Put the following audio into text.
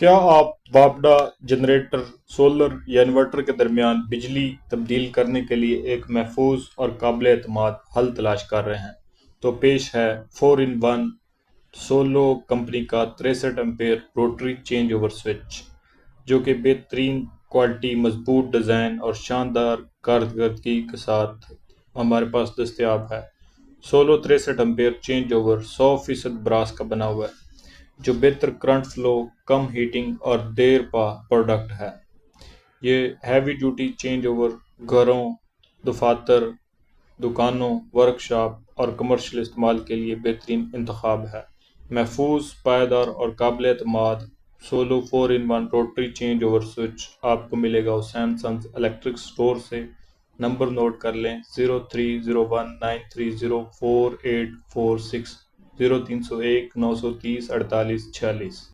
کیا آپ باپڈا generator solar یا انورٹر کے درمیان بجلی تبدیل کرنے کے لیے ایک محفوظ اور قابل اعتماد حل تلاش کر رہے ہیں؟ تو پیش ہے 4 in 1 سولو کمپنی کا 63 umpire Rotary change over switch, جو کہ بہترین کوالٹی، مضبوط ڈیزائن اور شاندار کارکردگی کے ساتھ ہمارے پاس دستیاب ہے۔ Solo 63 ampere change over 100% brass کا بنا ہوا ہے، جو بہتر کرنٹ فلو، کم ہیٹنگ اور دیر پا پروڈکٹ ہے۔ یہ ہیوی ڈیوٹی چینج اوور گھروں، دفاتر، دکانوں، ورکشاپ اور کمرشل استعمال کے لیے بہترین انتخاب ہے۔ محفوظ، پائیدار اور قابل اعتماد Solo 4 in 1 rotary change over switch آپ کو ملے گا حسین سنز الیکٹرک سٹور سے۔ نمبر نوٹ کر لیں: 030193048460، 0301930846۔